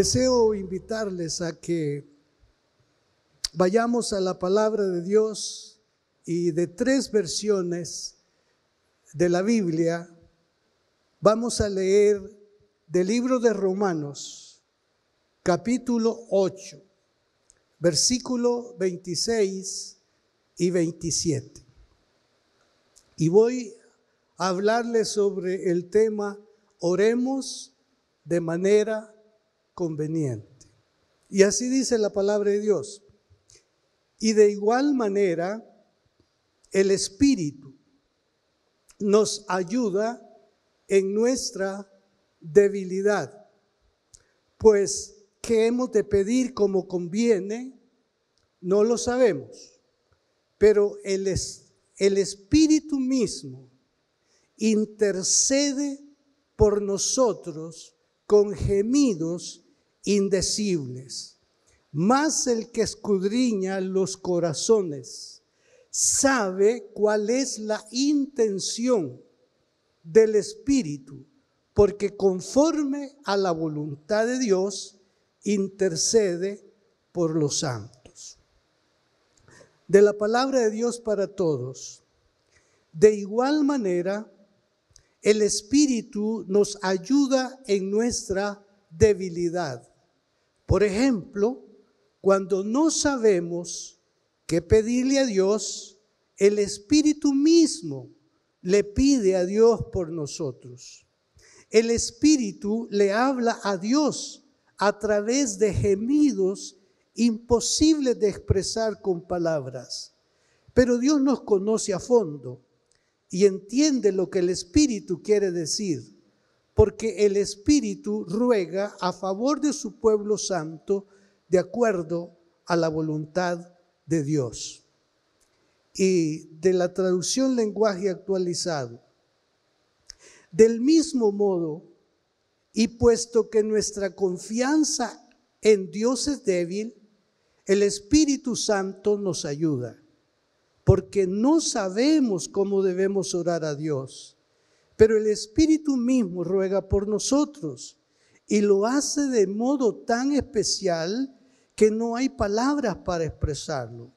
Deseo invitarles a que vayamos a la palabra de Dios y de 3 versiones de la Biblia vamos a leer del libro de Romanos, capítulo 8, versículo 26 y 27. Y voy a hablarles sobre el tema oremos de manera conveniente. Y así dice la palabra de Dios. Y de igual manera, el Espíritu nos ayuda en nuestra debilidad. Pues, ¿qué hemos de pedir como conviene? No lo sabemos. Pero el Espíritu mismo intercede por nosotros con gemidos indecibles. Mas el que escudriña los corazones sabe cuál es la intención del Espíritu, porque conforme a la voluntad de Dios intercede por los santos. De la palabra de Dios para todos. De igual manera, el Espíritu nos ayuda en nuestra debilidad. Por ejemplo, cuando no sabemos qué pedirle a Dios, el Espíritu mismo le pide a Dios por nosotros. El Espíritu le habla a Dios a través de gemidos imposibles de expresar con palabras. Pero Dios nos conoce a fondo y entiende lo que el Espíritu quiere decir, porque el Espíritu ruega a favor de su pueblo santo de acuerdo a la voluntad de Dios. Y de la traducción lenguaje actualizado. Del mismo modo, y puesto que nuestra confianza en Dios es débil, el Espíritu Santo nos ayuda. Porque no sabemos cómo debemos orar a Dios, pero el Espíritu mismo ruega por nosotros y lo hace de modo tan especial que no hay palabras para expresarlo.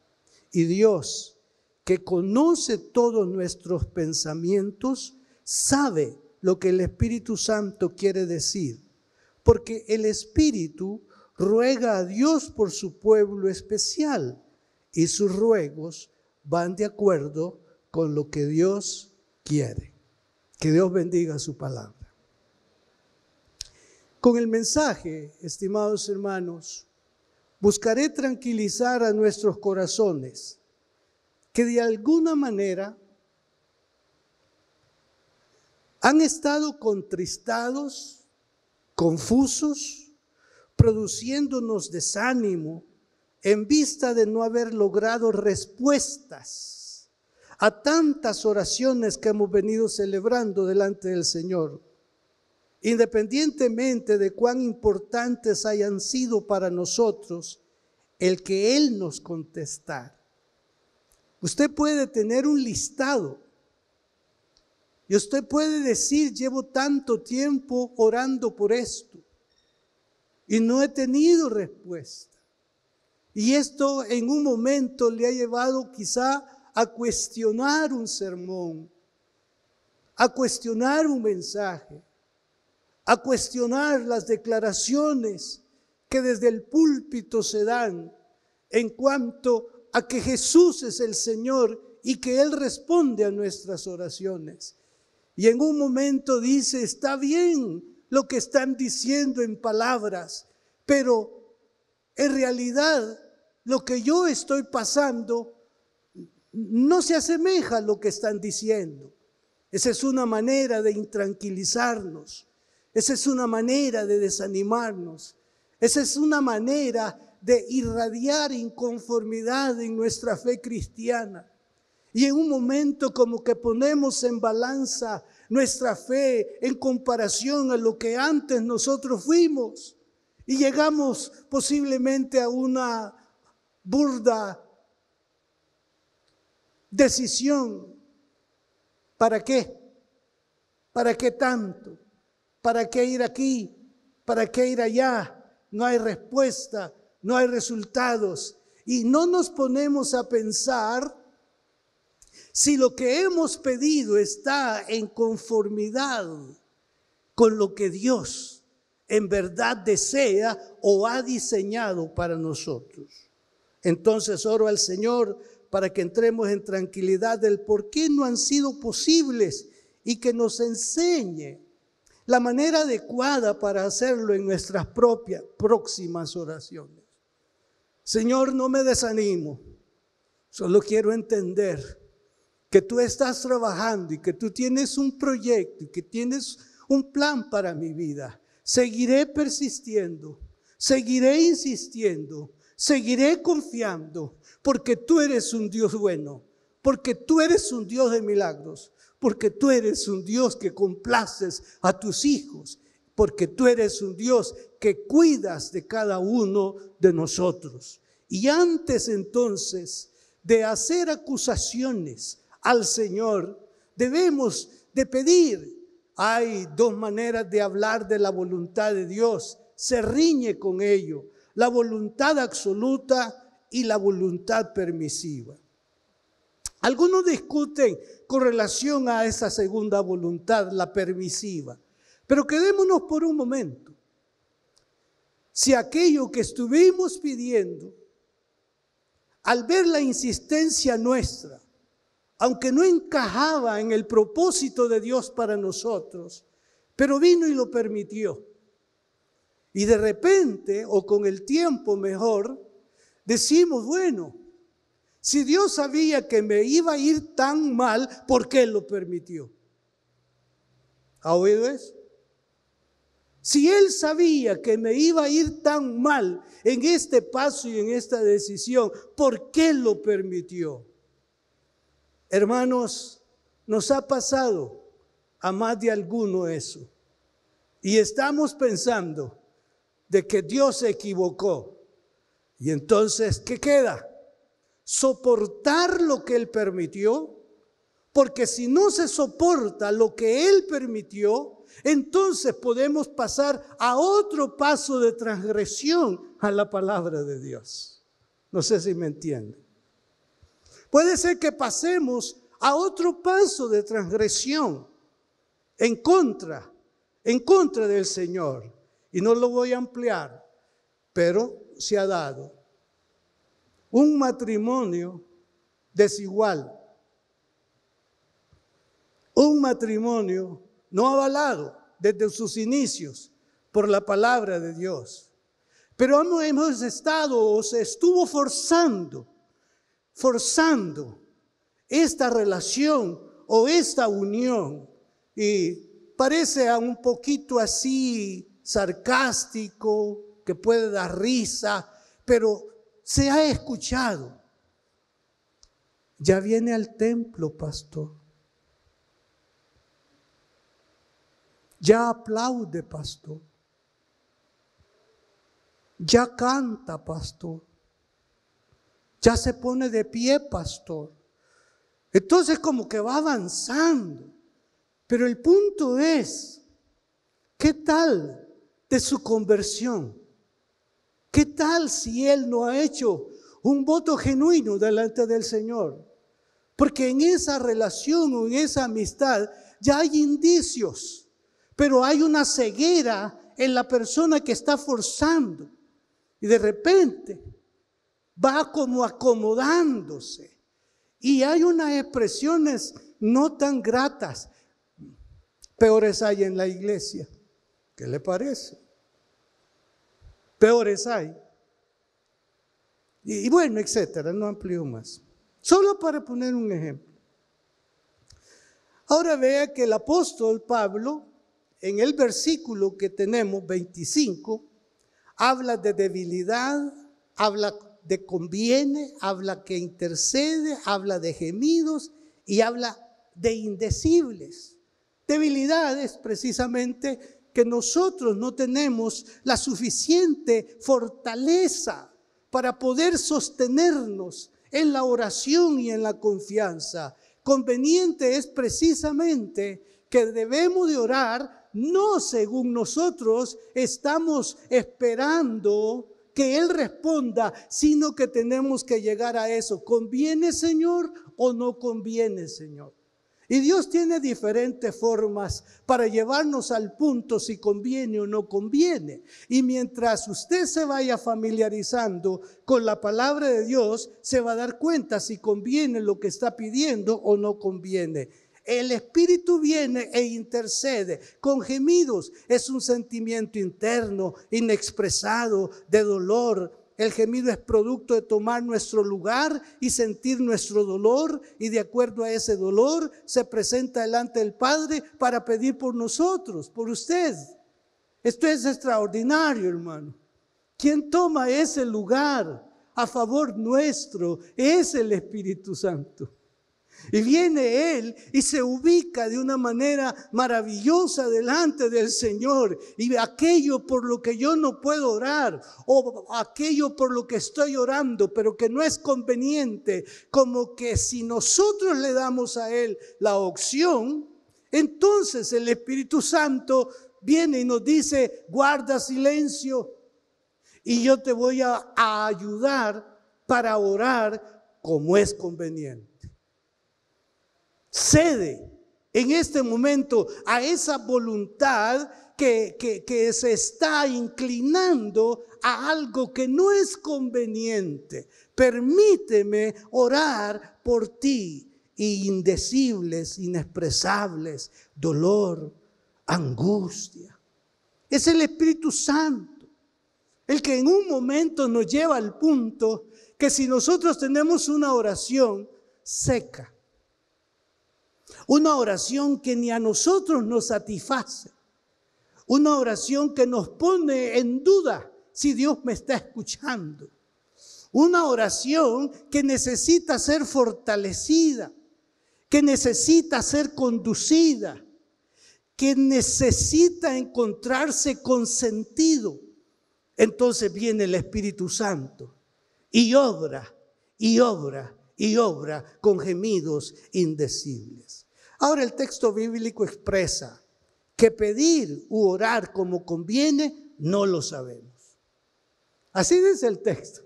Y Dios, que conoce todos nuestros pensamientos, sabe lo que el Espíritu Santo quiere decir, porque el Espíritu ruega a Dios por su pueblo especial y sus ruegos van de acuerdo con lo que Dios quiere. Que Dios bendiga su palabra. Con el mensaje, estimados hermanos, buscaré tranquilizar a nuestros corazones que de alguna manera han estado contristados, confusos, produciéndonos desánimo, en vista de no haber logrado respuestas a tantas oraciones que hemos venido celebrando delante del Señor, independientemente de cuán importantes hayan sido para nosotros el que Él nos contestara. Usted puede tener un listado y usted puede decir: llevo tanto tiempo orando por esto y no he tenido respuesta. Y esto en un momento le ha llevado quizá a cuestionar un sermón, a cuestionar un mensaje, a cuestionar las declaraciones que desde el púlpito se dan en cuanto a que Jesús es el Señor y que Él responde a nuestras oraciones. Y en un momento dice: está bien lo que están diciendo en palabras, pero en realidad lo que yo estoy pasando no se asemeja a lo que están diciendo. Esa es una manera de intranquilizarnos. Esa es una manera de desanimarnos. Esa es una manera de irradiar inconformidad en nuestra fe cristiana. Y en un momento como que ponemos en balanza nuestra fe en comparación a lo que antes nosotros fuimos. Y llegamos posiblemente a una burda decisión. ¿Para qué? ¿Para qué tanto? ¿Para qué ir aquí? ¿Para qué ir allá? no hay respuesta, no hay resultados. Y no nos ponemos a pensar si lo que hemos pedido está en conformidad con lo que Dios en verdad desea o ha diseñado para nosotros. Entonces oro al Señor para que entremos en tranquilidad del por qué no han sido posibles y que nos enseñe la manera adecuada para hacerlo en nuestras propias próximas oraciones. Señor, no me desanimo, solo quiero entender que tú estás trabajando y que tú tienes un proyecto y que tienes un plan para mi vida. Seguiré persistiendo, seguiré insistiendo, seguiré confiando, porque tú eres un Dios bueno, porque tú eres un Dios de milagros, porque tú eres un Dios que complaces a tus hijos, porque tú eres un Dios que cuidas de cada uno de nosotros. Y antes entonces de hacer acusaciones al Señor, debemos de pedir. Hay dos maneras de hablar de la voluntad de Dios. Se riñe con ello: la voluntad absoluta y la voluntad permisiva. Algunos discuten con relación a esa segunda voluntad, la permisiva. Pero quedémonos por un momento. Si aquello que estuvimos pidiendo, al ver la insistencia nuestra, aunque no encajaba en el propósito de Dios para nosotros, pero vino y lo permitió. Y de repente, o con el tiempo mejor, decimos, bueno, si Dios sabía que me iba a ir tan mal, ¿por qué lo permitió? ¿Ha oído eso? Si Él sabía que me iba a ir tan mal en este paso y en esta decisión, ¿por qué lo permitió? Hermanos, nos ha pasado a más de alguno eso. Y estamos pensando de que Dios se equivocó. Y entonces, ¿qué queda? Soportar lo que Él permitió. Porque si no se soporta lo que Él permitió, entonces podemos pasar a otro paso de transgresión a la palabra de Dios. No sé si me entienden. Puede ser que pasemos a otro paso de transgresión en contra del Señor. Y no lo voy a ampliar, pero se ha dado un matrimonio desigual. Un matrimonio no avalado desde sus inicios por la palabra de Dios. Pero hemos estado o se estuvo forzando esta relación o esta unión. Y parece un poquito así sarcástico, que puede dar risa, pero se ha escuchado. Ya viene al templo, pastor. Ya aplaude, pastor. Ya canta, pastor. Ya se pone de pie, pastor. Entonces como que va avanzando. Pero el punto es, ¿qué tal de su conversión? ¿Qué tal si él no ha hecho un voto genuino delante del Señor? Porque en esa relación o en esa amistad ya hay indicios, pero hay una ceguera en la persona que está forzando. Y de repente va como acomodándose. Y hay unas expresiones no tan gratas. Peores hay en la iglesia. ¿Qué le parece? Peores hay. Y bueno, etcétera, no amplío más. Solo para poner un ejemplo. Ahora vea que el apóstol Pablo, en el versículo que tenemos, 25, habla de debilidad, habla de conviene, habla que intercede, habla de gemidos y habla de indecibles. Debilidades precisamente que nosotros no tenemos la suficiente fortaleza para poder sostenernos en la oración y en la confianza. Conveniente es precisamente que debemos de orar no según nosotros estamos esperando que Él responda, sino que tenemos que llegar a eso. ¿Conviene, Señor, o no conviene, Señor? Y Dios tiene diferentes formas para llevarnos al punto si conviene o no conviene. Y mientras usted se vaya familiarizando con la palabra de Dios, se va a dar cuenta si conviene lo que está pidiendo o no conviene. El Espíritu viene e intercede con gemidos. Es un sentimiento interno, inexpresado, de dolor. El gemido es producto de tomar nuestro lugar y sentir nuestro dolor, y de acuerdo a ese dolor se presenta delante del Padre para pedir por nosotros, por usted. Esto es extraordinario, hermano. Quien toma ese lugar a favor nuestro es el Espíritu Santo. Y viene Él y se ubica de una manera maravillosa delante del Señor. Y aquello por lo que yo no puedo orar, o aquello por lo que estoy orando, pero que no es conveniente, como que si nosotros le damos a Él la opción, entonces el Espíritu Santo viene y nos dice: guarda silencio y yo te voy a ayudar para orar como es conveniente. Cede en este momento a esa voluntad que se está inclinando a algo que no es conveniente. Permíteme orar por ti. Y indecibles, inexpresables, dolor, angustia. Es el Espíritu Santo el que en un momento nos lleva al punto que si nosotros tenemos una oración seca, una oración que ni a nosotros nos satisface, una oración que nos pone en duda si Dios me está escuchando, una oración que necesita ser fortalecida, que necesita ser conducida, que necesita encontrarse con sentido. Entonces viene el Espíritu Santo y obra, y obra, y obra con gemidos indecibles. Ahora el texto bíblico expresa que pedir u orar como conviene no lo sabemos. Así dice el texto,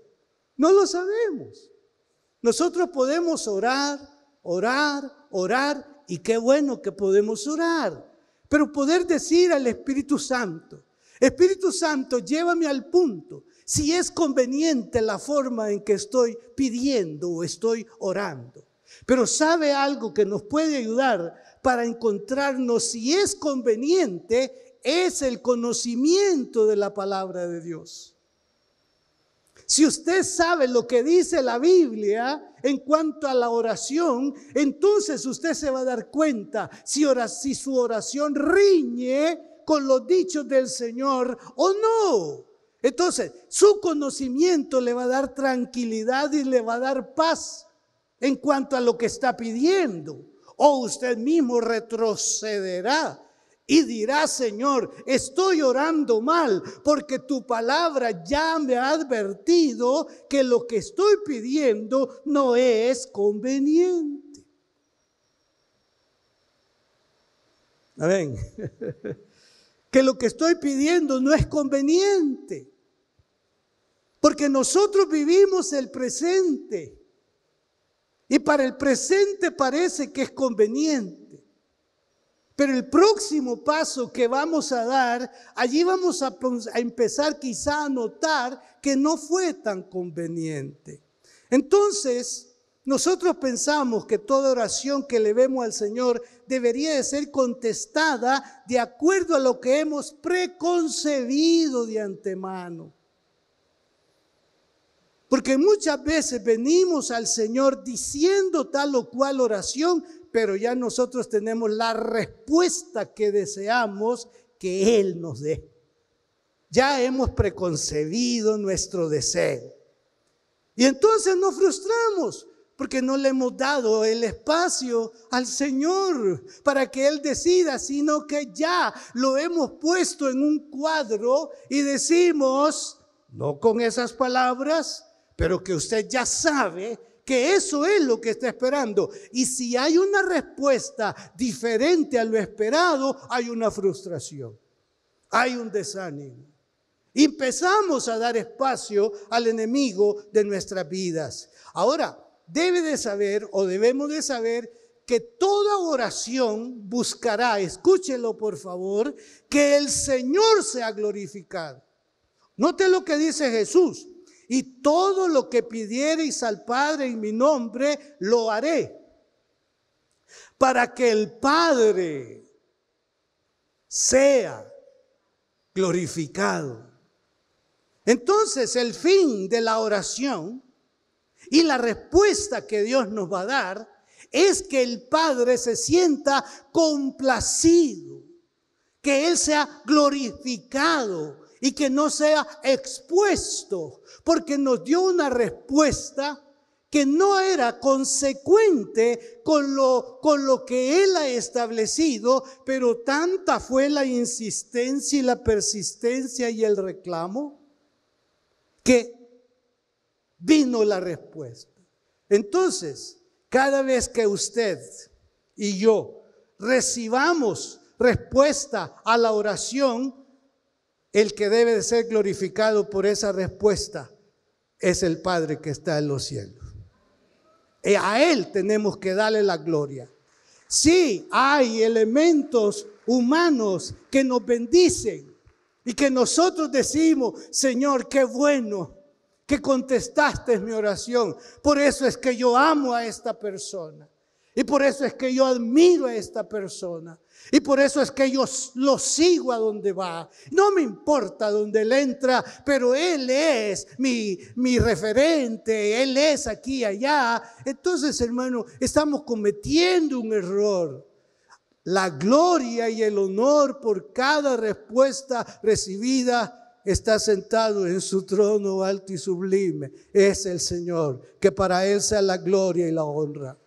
no lo sabemos. Nosotros podemos orar, y qué bueno que podemos orar, pero poder decir al Espíritu Santo: Espíritu Santo, llévame al punto, si es conveniente la forma en que estoy pidiendo o estoy orando. Pero ¿sabe algo que nos puede ayudar para encontrarnos si es conveniente? Es el conocimiento de la palabra de Dios. Si usted sabe lo que dice la Biblia en cuanto a la oración, entonces usted se va a dar cuenta si su oración riñe con los dichos del Señor o no. Entonces, su conocimiento le va a dar tranquilidad y le va a dar paz en cuanto a lo que está pidiendo. O usted mismo retrocederá y dirá: Señor, estoy orando mal porque tu palabra ya me ha advertido que lo que estoy pidiendo no es conveniente. Amén. Que lo que estoy pidiendo no es conveniente. Porque nosotros vivimos el presente. Y para el presente parece que es conveniente. Pero el próximo paso que vamos a dar, allí vamos a empezar quizá a notar que no fue tan conveniente. Entonces, nosotros pensamos que toda oración que elevemos al Señor debería de ser contestada de acuerdo a lo que hemos preconcebido de antemano. Porque muchas veces venimos al Señor diciendo tal o cual oración, pero ya nosotros tenemos la respuesta que deseamos que Él nos dé. Ya hemos preconcebido nuestro deseo. Y entonces nos frustramos porque no le hemos dado el espacio al Señor para que Él decida, sino que ya lo hemos puesto en un cuadro y decimos, no con esas palabras, pero que usted ya sabe que eso es lo que está esperando. Y si hay una respuesta diferente a lo esperado, hay una frustración, hay un desánimo. Empezamos a dar espacio al enemigo de nuestras vidas. Ahora, debe de saber o debemos de saber que toda oración buscará, escúchelo por favor, que el Señor sea glorificado. Note lo que dice Jesús: y todo lo que pidiereis al Padre en mi nombre, lo haré, para que el Padre sea glorificado. Entonces, el fin de la oración y la respuesta que Dios nos va a dar es que el Padre se sienta complacido, que Él sea glorificado y que no sea expuesto, porque nos dio una respuesta que no era consecuente con lo que Él ha establecido, pero tanta fue la insistencia y la persistencia y el reclamo que vino la respuesta. Entonces, cada vez que usted y yo recibamos respuesta a la oración, el que debe de ser glorificado por esa respuesta es el Padre que está en los cielos. Y a Él tenemos que darle la gloria. Sí, hay elementos humanos que nos bendicen y que nosotros decimos: Señor, qué bueno que contestaste mi oración. Por eso es que yo amo a esta persona. Y por eso es que yo admiro a esta persona. Y por eso es que yo lo sigo a donde va. No me importa dónde él entra, pero él es mi referente. Él es aquí y allá. Entonces, hermano, estamos cometiendo un error. La gloria y el honor por cada respuesta recibida está sentado en su trono alto y sublime. Es el Señor, que para Él sea la gloria y la honra.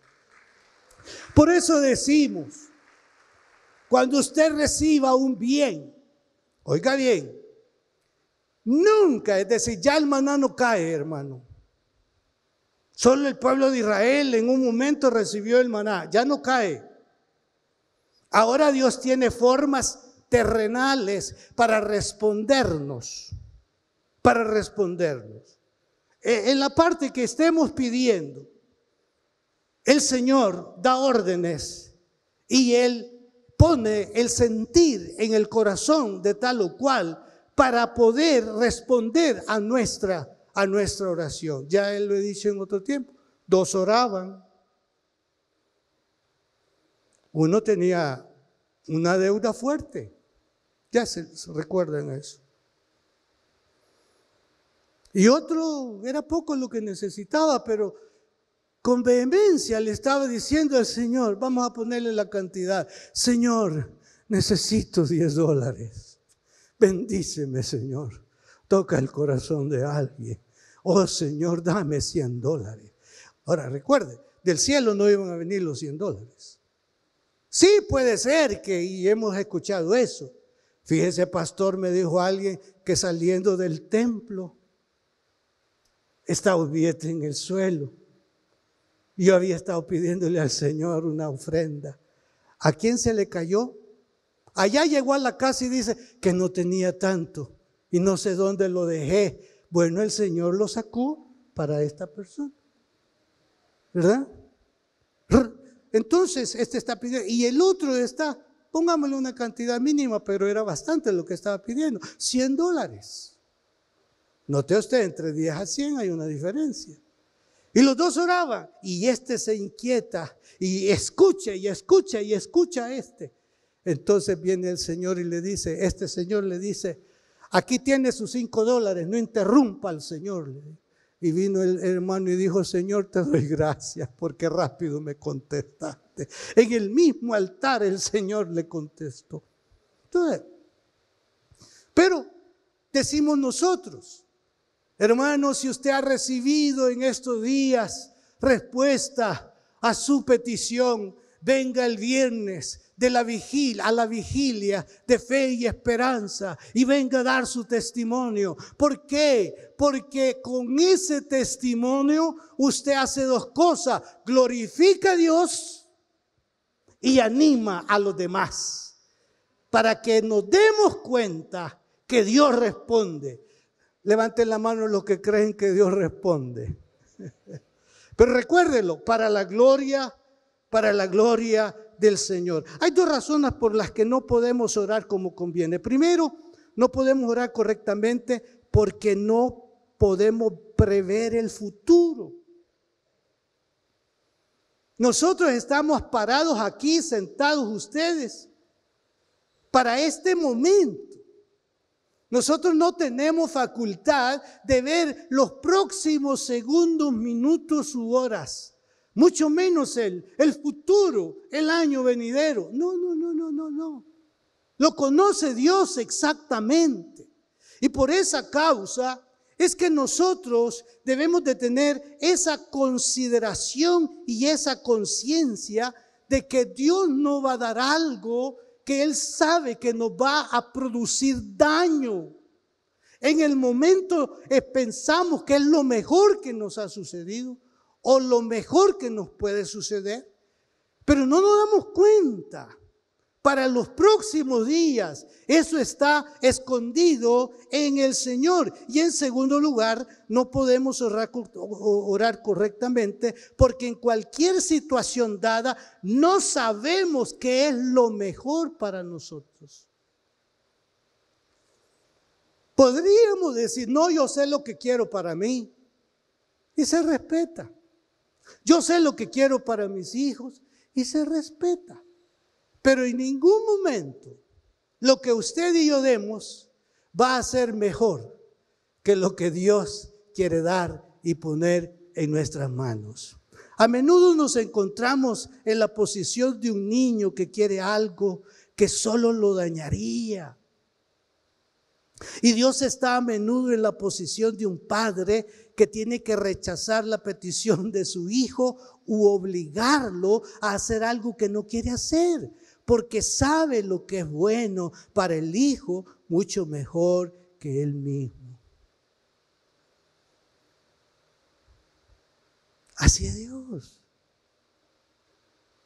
Por eso decimos, cuando usted reciba un bien, oiga bien, nunca, es decir, ya el maná no cae, hermano. Solo el pueblo de Israel en un momento recibió el maná, ya no cae. Ahora Dios tiene formas terrenales para respondernos. En la parte que estemos pidiendo, el Señor da órdenes y Él pone el sentir en el corazón de tal o cual para poder responder a nuestra oración. Ya Él lo he dicho en otro tiempo. 2 oraban. Uno tenía una deuda fuerte. Ya se recuerdan eso. Y otro era poco lo que necesitaba, pero con vehemencia le estaba diciendo al Señor: vamos a ponerle la cantidad. Señor, necesito $10. Bendíceme, Señor. Toca el corazón de alguien. Oh, Señor, dame $100. Ahora, recuerde, del cielo no iban a venir los $100. Sí, puede ser y hemos escuchado eso. Fíjese, pastor, me dijo alguien que saliendo del templo estaba un billete en el suelo. Yo había estado pidiéndole al Señor una ofrenda. ¿A quién se le cayó? Allá llegó a la casa y dice que no tenía tanto y no sé dónde lo dejé. Bueno, el Señor lo sacó para esta persona, ¿verdad? Entonces, este está pidiendo y el otro está, pongámosle una cantidad mínima, pero era bastante lo que estaba pidiendo, $100. Note usted, entre 10 a 100 hay una diferencia. Y los dos oraban y este se inquieta y escucha y escucha y escucha a este. Entonces viene el Señor y le dice, este señor le dice: aquí tiene sus $5, no interrumpa al Señor. Y vino el hermano y dijo: Señor, te doy gracias porque rápido me contestaste. En el mismo altar el Señor le contestó. Entonces, pero decimos nosotros, hermanos, si usted ha recibido en estos días respuesta a su petición, venga el viernes de la vigilia, a la vigilia de fe y esperanza, y venga a dar su testimonio. ¿Por qué? Porque con ese testimonio usted hace dos cosas: glorifica a Dios y anima a los demás, para que nos demos cuenta que Dios responde. Levanten la mano los que creen que Dios responde. Pero recuérdelo, para la gloria del Señor. Hay dos razones por las que no podemos orar como conviene. Primero, no podemos orar correctamente porque no podemos prever el futuro. Nosotros estamos parados aquí, sentados ustedes, para este momento. Nosotros no tenemos facultad de ver los próximos segundos, minutos u horas, mucho menos el futuro, el año venidero. No. Lo conoce Dios exactamente. Y por esa causa es que nosotros debemos de tener esa consideración y esa conciencia de que Dios no va a dar algo que Él sabe que nos va a producir daño. En el momento pensamos que es lo mejor que nos ha sucedido o lo mejor que nos puede suceder, pero no nos damos cuenta. Para los próximos días, eso está escondido en el Señor. Y en segundo lugar, no podemos orar correctamente porque en cualquier situación dada no sabemos qué es lo mejor para nosotros. Podríamos decir: no, yo sé lo que quiero para mí, y se respeta. Yo sé lo que quiero para mis hijos, y se respeta. Pero en ningún momento lo que usted y yo demos va a ser mejor que lo que Dios quiere dar y poner en nuestras manos. A menudo nos encontramos en la posición de un niño que quiere algo que solo lo dañaría. Y Dios está a menudo en la posición de un padre que tiene que rechazar la petición de su hijo u obligarlo a hacer algo que no quiere hacer, porque sabe lo que es bueno para el hijo mucho mejor que él mismo. Así es Dios.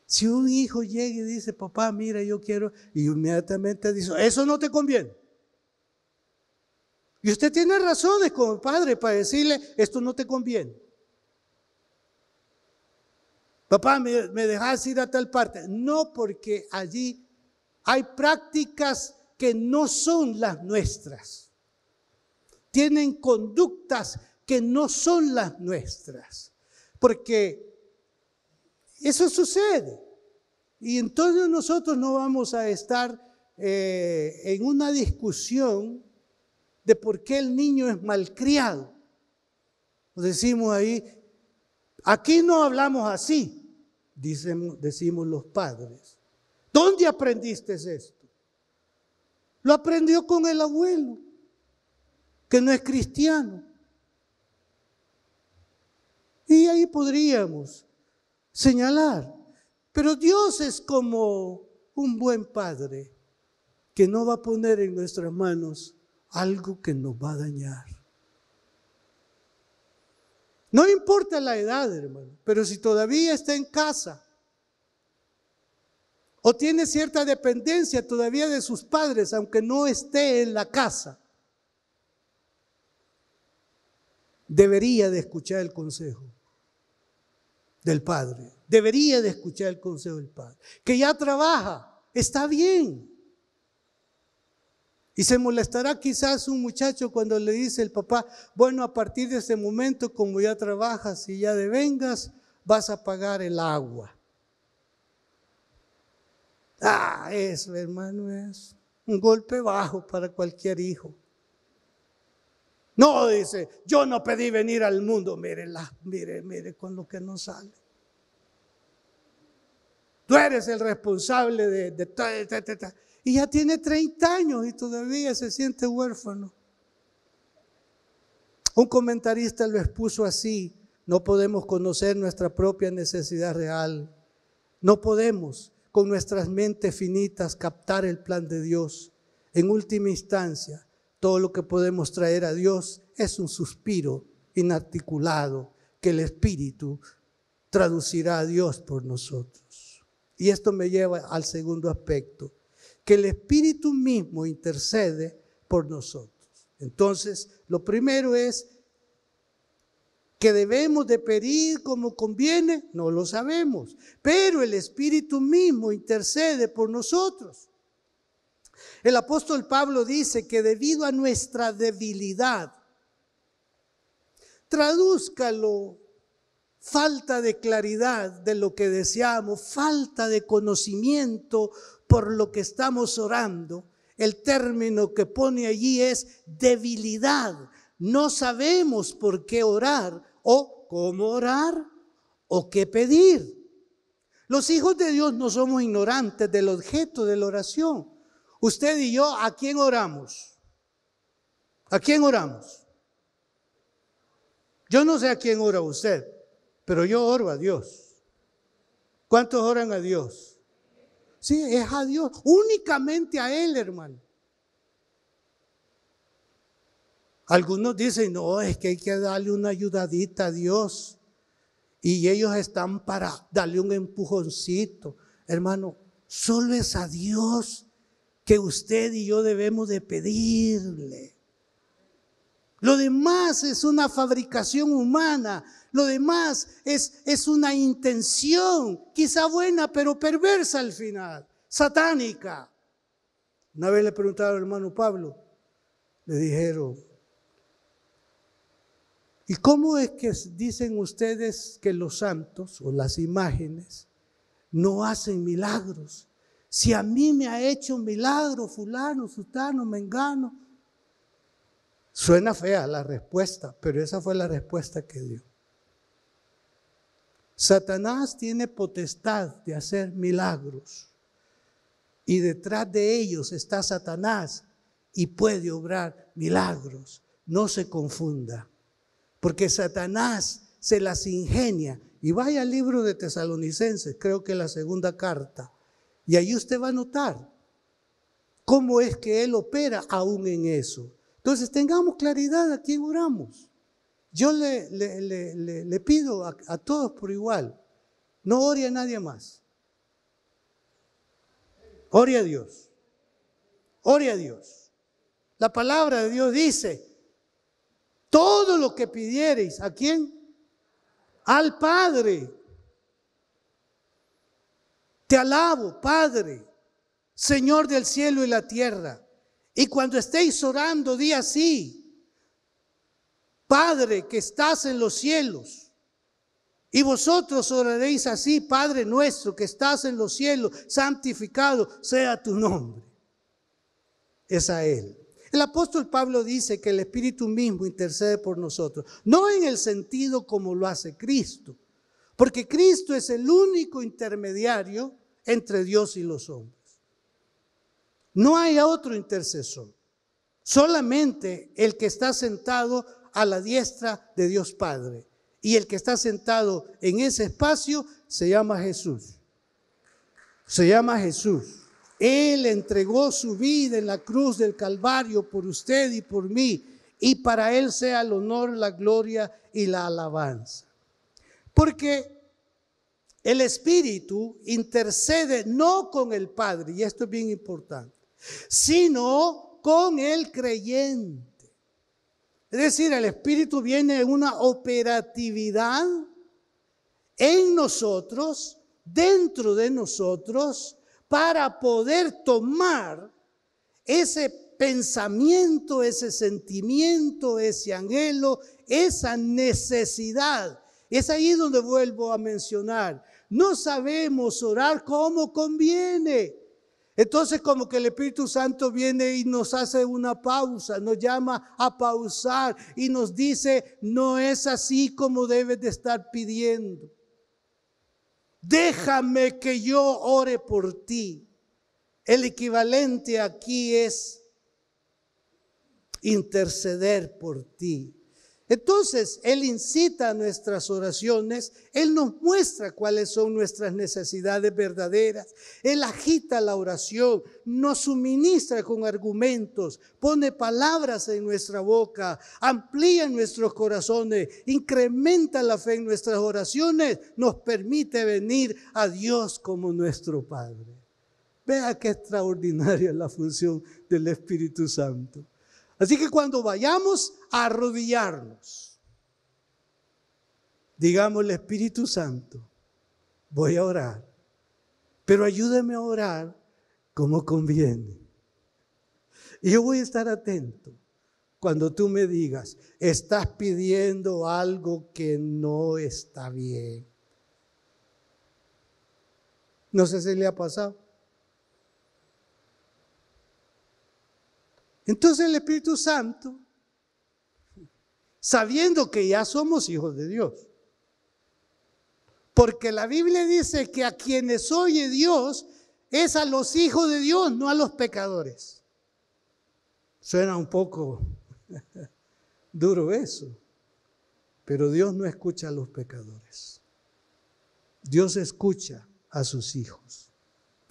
Si un hijo llega y dice: papá, mira, yo quiero, y inmediatamente dice: eso no te conviene. Y usted tiene razones como padre para decirle: esto no te conviene. Papá, ¿me dejas ir a tal parte? No, porque allí hay prácticas que no son las nuestras. Tienen conductas que no son las nuestras. Porque eso sucede. Y entonces nosotros no vamos a estar en una discusión de por qué el niño es malcriado. Decimos ahí: aquí no hablamos así, decimos los padres. ¿Dónde aprendiste esto? Lo aprendió con el abuelo, que no es cristiano. Y ahí podríamos señalar. Pero Dios es como un buen padre que no va a poner en nuestras manos algo que nos va a dañar. No importa la edad, hermano, pero si todavía está en casa o tiene cierta dependencia todavía de sus padres, aunque no esté en la casa, debería de escuchar el consejo del padre. Debería de escuchar el consejo del padre. Que ya trabaja, está bien. Y se molestará quizás un muchacho cuando le dice el papá: bueno, a partir de ese momento, como ya trabajas y ya devengas, vas a pagar el agua. Eso, hermano, es un golpe bajo para cualquier hijo. No, dice: yo no pedí venir al mundo. Mire con lo que nos sale. Tú eres el responsable de y ya tiene 30 años y todavía se siente huérfano. Un comentarista lo expuso así: no podemos conocer nuestra propia necesidad real No podemos con nuestras mentes finitas captar el plan de Dios. En última instancia, todo lo que podemos traer a Dios es un suspiro inarticulado que el Espíritu traducirá a Dios por nosotros. Y esto me lleva al segundo aspecto, que el Espíritu mismo intercede por nosotros. Entonces, lo primero es que debemos de pedir como conviene, no lo sabemos, pero el Espíritu mismo intercede por nosotros. El apóstol Pablo dice que debido a nuestra debilidad, tradúzcalo, falta de claridad de lo que deseamos, falta de conocimiento por lo que estamos orando. El término que pone allí es debilidad. No sabemos por qué orar o cómo orar o qué pedir. Los hijos de Dios no somos ignorantes del objeto de la oración. Usted y yo, ¿a quién oramos? ¿A quién oramos? Yo no sé a quién ora usted, pero yo oro a Dios. ¿Cuántos oran a Dios? Sí, es a Dios, únicamente a Él, hermano. Algunos dicen, no, es que hay que darle una ayudadita a Dios. Y ellos están para darle un empujoncito. Hermano, solo es a Dios que usted y yo debemos de pedirle. Lo demás es una fabricación humana. Lo demás es una intención, quizá buena, pero perversa al final, satánica. Una vez le preguntaron al hermano Pablo, le dijeron, ¿y cómo es que dicen ustedes que los santos o las imágenes no hacen milagros? Si a mí me ha hecho milagro fulano, sutano, mengano. Suena fea la respuesta, pero esa fue la respuesta que dio. Satanás tiene potestad de hacer milagros y detrás de ellos está Satanás y puede obrar milagros. No se confunda, porque Satanás se las ingenia. Y vaya al libro de Tesalonicenses, creo que la segunda carta, y ahí usted va a notar cómo es que él opera aún en eso. Entonces tengamos claridad a quién oramos. Yo le pido a todos por igual, no ore a nadie más. Ore a Dios. Ore a Dios. La palabra de Dios dice, todo lo que pidiereis, ¿a quién? Al Padre. Te alabo, Padre, Señor del cielo y la tierra. Y cuando estéis orando, di así, Padre que estás en los cielos. Y vosotros oraréis así, Padre nuestro que estás en los cielos, santificado sea tu nombre. Es a Él. El apóstol Pablo dice que el Espíritu mismo intercede por nosotros, no en el sentido como lo hace Cristo, porque Cristo es el único intermediario entre Dios y los hombres. No hay otro intercesor, solamente el que está sentado a la diestra de Dios Padre. Y el que está sentado en ese espacio se llama Jesús. Se llama Jesús. Él entregó su vida en la cruz del Calvario por usted y por mí. Y para Él sea el honor, la gloria y la alabanza. Porque el Espíritu intercede no con el Padre, y esto es bien importante, sino con el creyente. Es decir, el Espíritu viene en una operatividad en nosotros, dentro de nosotros, para poder tomar ese pensamiento, ese sentimiento, ese anhelo, esa necesidad. Es ahí donde vuelvo a mencionar. No sabemos orar como conviene. Entonces como que el Espíritu Santo viene y nos hace una pausa, nos llama a pausar y nos dice, no es así como debes de estar pidiendo. Déjame que yo ore por ti. El equivalente aquí es interceder por ti. Entonces, Él incita a nuestras oraciones, Él nos muestra cuáles son nuestras necesidades verdaderas, Él agita la oración, nos suministra con argumentos, pone palabras en nuestra boca, amplía nuestros corazones, incrementa la fe en nuestras oraciones, nos permite venir a Dios como nuestro Padre. Vea qué extraordinaria es la función del Espíritu Santo. Así que cuando vayamos a arrodillarnos, digámosle: Espíritu Santo, voy a orar, pero ayúdame a orar como conviene. Y yo voy a estar atento cuando tú me digas: estás pidiendo algo que no está bien. No sé si le ha pasado. Entonces el Espíritu Santo, sabiendo que ya somos hijos de Dios, porque la Biblia dice que a quienes oye Dios es a los hijos de Dios, no a los pecadores. Suena un poco duro eso, pero Dios no escucha a los pecadores. Dios escucha a sus hijos,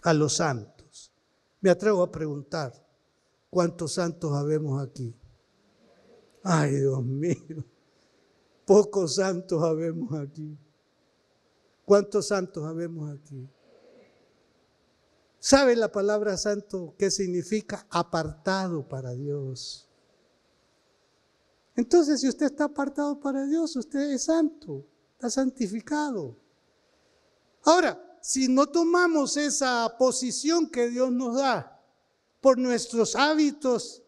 a los santos. Me atrevo a preguntar: ¿cuántos santos habemos aquí? Ay, Dios mío, pocos santos habemos aquí. ¿Cuántos santos habemos aquí? ¿Sabe la palabra santo qué significa? Apartado para Dios. Entonces, si usted está apartado para Dios, usted es santo, está santificado. Ahora, si no tomamos esa posición que Dios nos da, por nuestros hábitos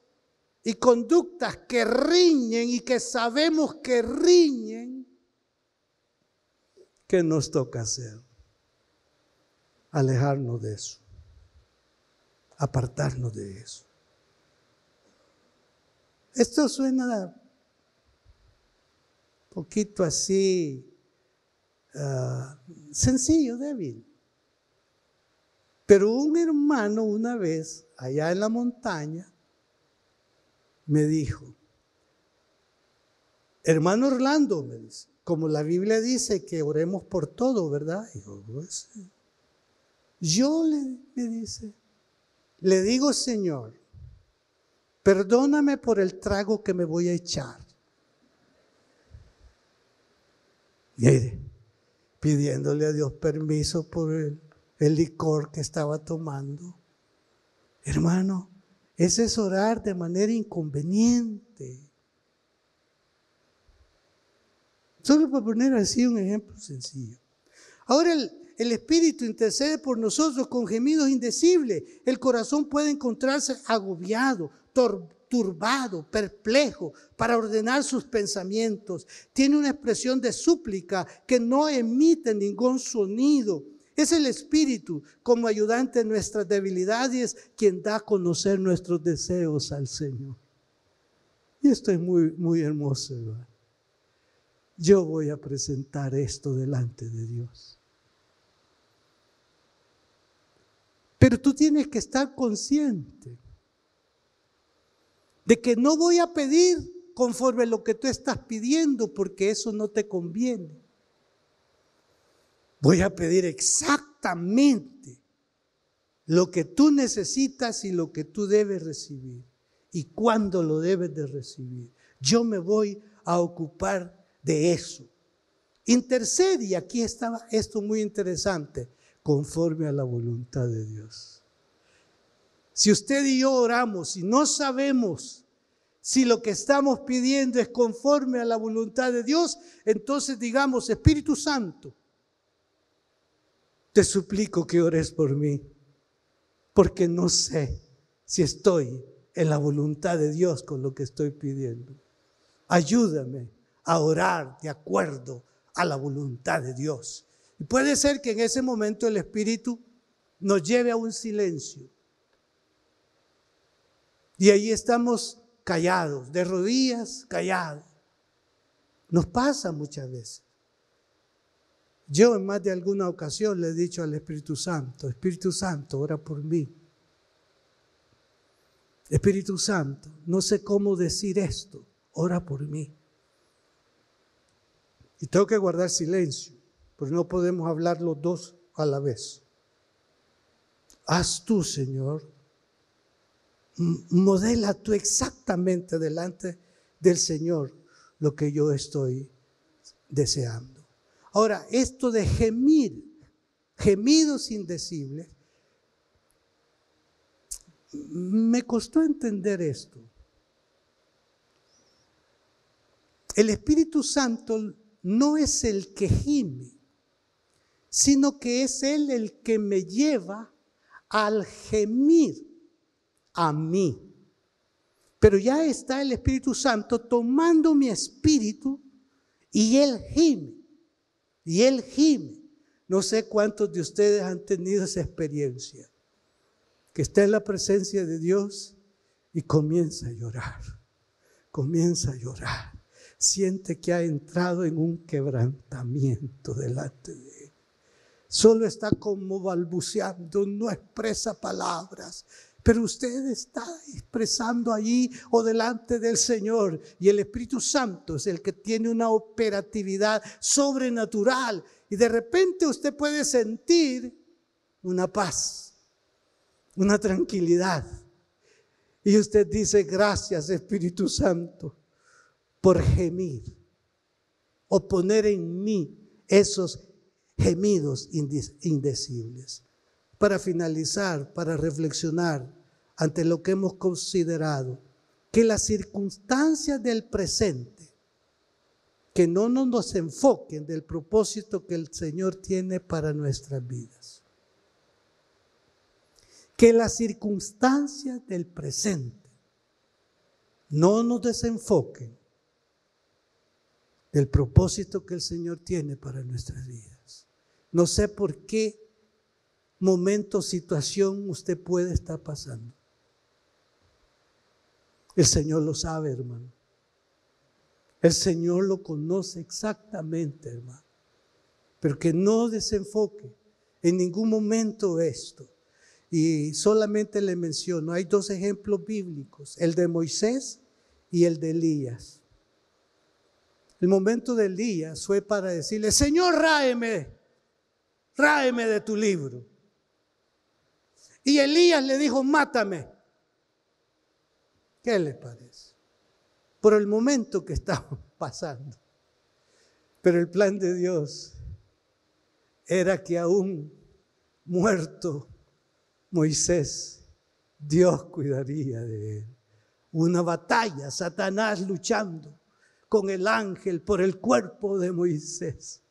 y conductas que riñen y que sabemos que riñen, ¿qué nos toca hacer? Alejarnos de eso, apartarnos de eso. Esto suena un poquito así, sencillo, débil. Pero un hermano una vez, allá en la montaña, me dijo: hermano Orlando, me dice, como la Biblia dice que oremos por todo, ¿verdad? Y yo, pues, yo le digo: Señor, perdóname por el trago que me voy a echar. Y ahí, pidiéndole a Dios permiso por el licor que estaba tomando. Hermano, ese es orar de manera inconveniente. Solo para poner así un ejemplo sencillo. Ahora el Espíritu intercede por nosotros con gemidos indecibles. El corazón puede encontrarse agobiado, turbado, perplejo para ordenar sus pensamientos. Tiene una expresión de súplica que no emite ningún sonido. Es el Espíritu, como ayudante en nuestras debilidades, quien da a conocer nuestros deseos al Señor. Y esto es muy, muy hermoso, ¿verdad? Yo voy a presentar esto delante de Dios. Pero tú tienes que estar consciente de que no voy a pedir conforme a lo que tú estás pidiendo, porque eso no te conviene. Voy a pedir exactamente lo que tú necesitas y lo que tú debes recibir y cuándo lo debes de recibir. Yo me voy a ocupar de eso. Intercede, y aquí estaba esto muy interesante, conforme a la voluntad de Dios. Si usted y yo oramos y no sabemos si lo que estamos pidiendo es conforme a la voluntad de Dios, entonces digamos: Espíritu Santo, te suplico que ores por mí, porque no sé si estoy en la voluntad de Dios con lo que estoy pidiendo. Ayúdame a orar de acuerdo a la voluntad de Dios. Y puede ser que en ese momento el Espíritu nos lleve a un silencio. Y ahí estamos callados, de rodillas, callados. Nos pasa muchas veces. Yo en más de alguna ocasión le he dicho al Espíritu Santo: Espíritu Santo, ora por mí. Espíritu Santo, no sé cómo decir esto, ora por mí. Y tengo que guardar silencio, porque no podemos hablar los dos a la vez. Haz tú, Señor, modela tú exactamente delante del Señor lo que yo estoy deseando. Ahora, esto de gemir, gemidos indecibles, me costó entender esto. El Espíritu Santo no es el que gime, sino que es Él el que me lleva al gemir a mí. Pero ya está el Espíritu Santo tomando mi espíritu y Él gime. Y Él gime. No sé cuántos de ustedes han tenido esa experiencia, que está en la presencia de Dios y comienza a llorar. Comienza a llorar. Siente que ha entrado en un quebrantamiento delante de Él. Solo está como balbuceando, no expresa palabras, pero usted está expresando allí o delante del Señor, y el Espíritu Santo es el que tiene una operatividad sobrenatural, y de repente usted puede sentir una paz, una tranquilidad, y usted dice: gracias, Espíritu Santo, por gemir o poner en mí esos gemidos indecibles. Para finalizar, para reflexionar ante lo que hemos considerado, que las circunstancias del presente, que no nos desenfoquen del propósito que el Señor tiene para nuestras vidas. Que las circunstancias del presente no nos desenfoquen del propósito que el Señor tiene para nuestras vidas. No sé por qué momento, situación usted puede estar pasando. El Señor lo sabe, hermano. El Señor lo conoce exactamente, hermano. Pero que no desenfoque en ningún momento esto. Y solamente le menciono, hay dos ejemplos bíblicos, el de Moisés y el de Elías. El momento de Elías fue para decirle: Señor, ráeme de tu libro. Y Elías le dijo: mátame. ¿Qué le parece? Por el momento que estamos pasando. Pero el plan de Dios era que aún muerto Moisés, Dios cuidaría de él. Una batalla, Satanás luchando con el ángel por el cuerpo de Moisés.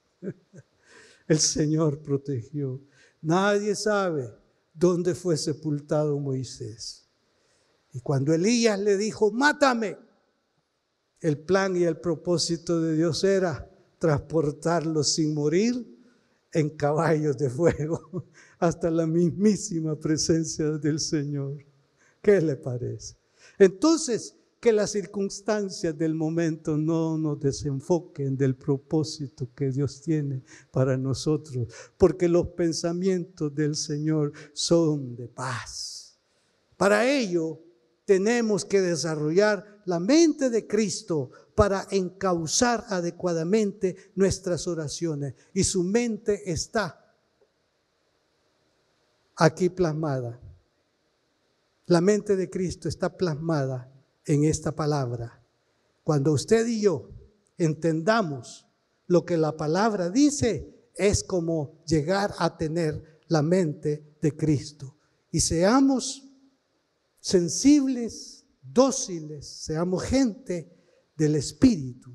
El Señor protegió. Nadie sabe dónde fue sepultado Moisés. Y cuando Elías le dijo: mátame, el plan y el propósito de Dios era transportarlo sin morir en caballos de fuego hasta la mismísima presencia del Señor. ¿Qué le parece? Entonces, que las circunstancias del momento no nos desenfoquen del propósito que Dios tiene para nosotros, porque los pensamientos del Señor son de paz. Para ello tenemos que desarrollar la mente de Cristo para encauzar adecuadamente nuestras oraciones, y su mente está aquí plasmada. La mente de Cristo está plasmada en esta palabra. Cuando usted y yo entendamos lo que la palabra dice, es como llegar a tener la mente de Cristo. Y seamos sensibles, dóciles, seamos gente del Espíritu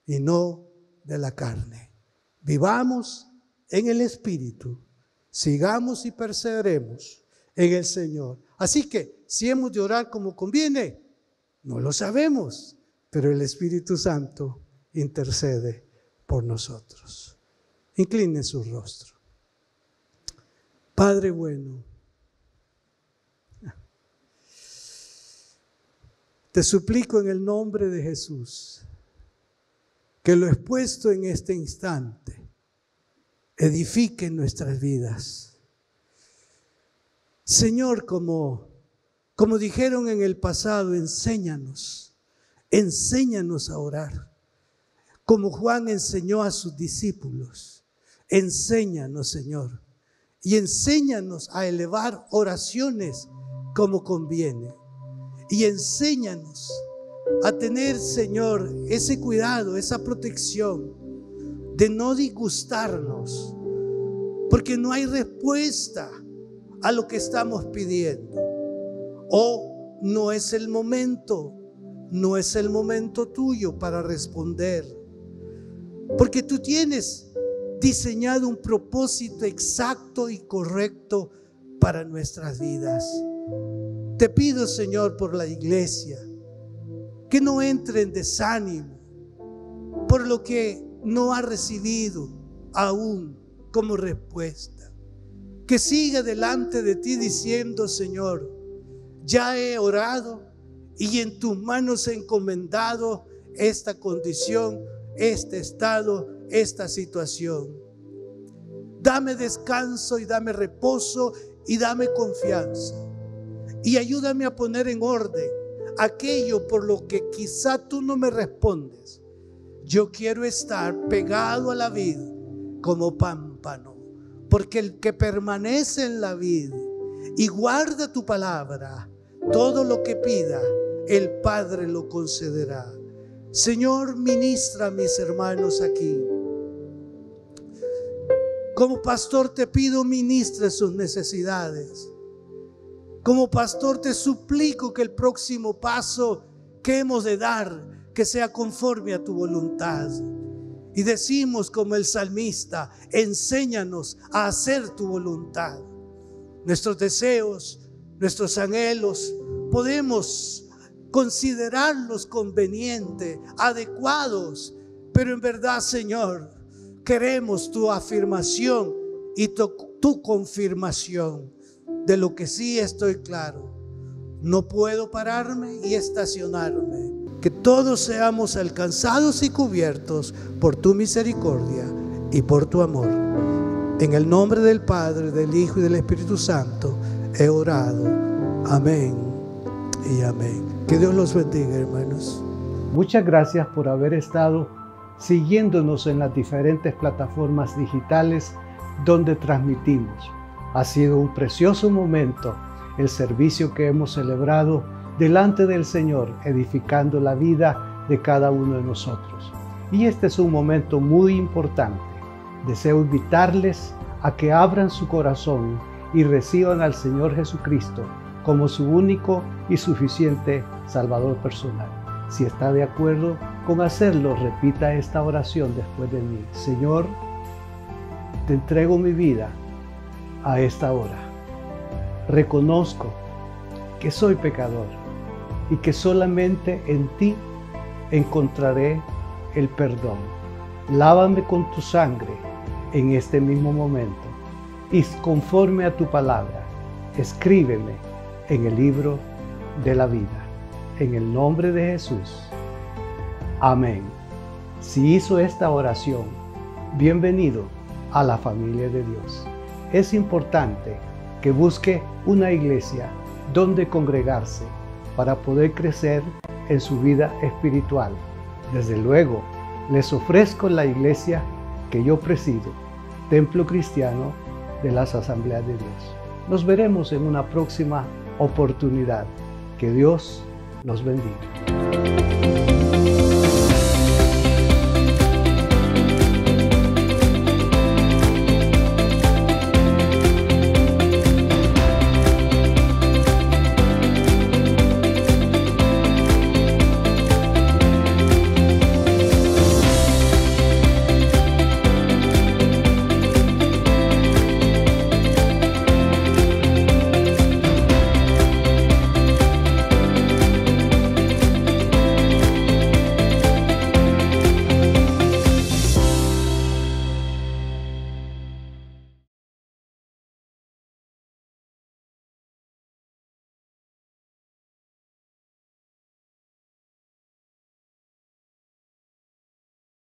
y no de la carne. Vivamos en el Espíritu, sigamos y perseveremos en el Señor. Así que, si hemos de orar como conviene, no lo sabemos, pero el Espíritu Santo intercede por nosotros. Incline su rostro. Padre bueno, te suplico en el nombre de Jesús que lo expuesto en este instante edifique nuestras vidas. Señor, como dijeron en el pasado, enséñanos a orar como Juan enseñó a sus discípulos. Enséñanos, Señor, y enséñanos a elevar oraciones como conviene. Y enséñanos a tener, Señor, ese cuidado, esa protección de no disgustarnos, porque no hay respuesta a lo que estamos pidiendo. O no es el momento tuyo para responder, porque tú tienes diseñado un propósito exacto y correcto para nuestras vidas. Te pido, Señor, por la iglesia, que no entre en desánimo por lo que no ha recibido aún como respuesta. Que siga delante de ti diciendo: Señor, ya he orado y en tus manos he encomendado esta condición, este estado, esta situación. Dame descanso y dame reposo y dame confianza. Y ayúdame a poner en orden aquello por lo que quizá tú no me respondes. Yo quiero estar pegado a la vid como pámpano, porque el que permanece en la vid y guarda tu palabra, todo lo que pida, el Padre lo concederá. Señor, ministra a mis hermanos aquí. Como pastor te pido, ministre sus necesidades. Como pastor te suplico que el próximo paso que hemos de dar, que sea conforme a tu voluntad. Y decimos como el salmista: enséñanos a hacer tu voluntad. Nuestros deseos, nuestros anhelos, podemos considerarlos convenientes, adecuados, pero en verdad, Señor, queremos tu afirmación y tu confirmación de lo que sí estoy claro. No puedo pararme y estacionarme. Que todos seamos alcanzados y cubiertos por tu misericordia y por tu amor. En el nombre del Padre, del Hijo y del Espíritu Santo he orado. Amén y amén. Que Dios los bendiga, hermanos. Muchas gracias por haber estado siguiéndonos en las diferentes plataformas digitales donde transmitimos. Ha sido un precioso momento el servicio que hemos celebrado delante del Señor, edificando la vida de cada uno de nosotros. Y este es un momento muy importante. Deseo invitarles a que abran su corazón y reciban al Señor Jesucristo como su único y suficiente Salvador personal. Si está de acuerdo con hacerlo, repita esta oración después de mí. Señor, te entrego mi vida a esta hora. Reconozco que soy pecador y que solamente en ti encontraré el perdón. Lávame con tu sangre en este mismo momento y conforme a tu palabra, escríbeme en el libro de la vida. En el nombre de Jesús. Amén. Si hizo esta oración, bienvenido a la familia de Dios. Es importante que busque una iglesia donde congregarse para poder crecer en su vida espiritual. Desde luego, les ofrezco la iglesia que yo presido, Templo Cristiano de las Asambleas de Dios. Nos veremos en una próxima oportunidad. Que Dios los bendiga.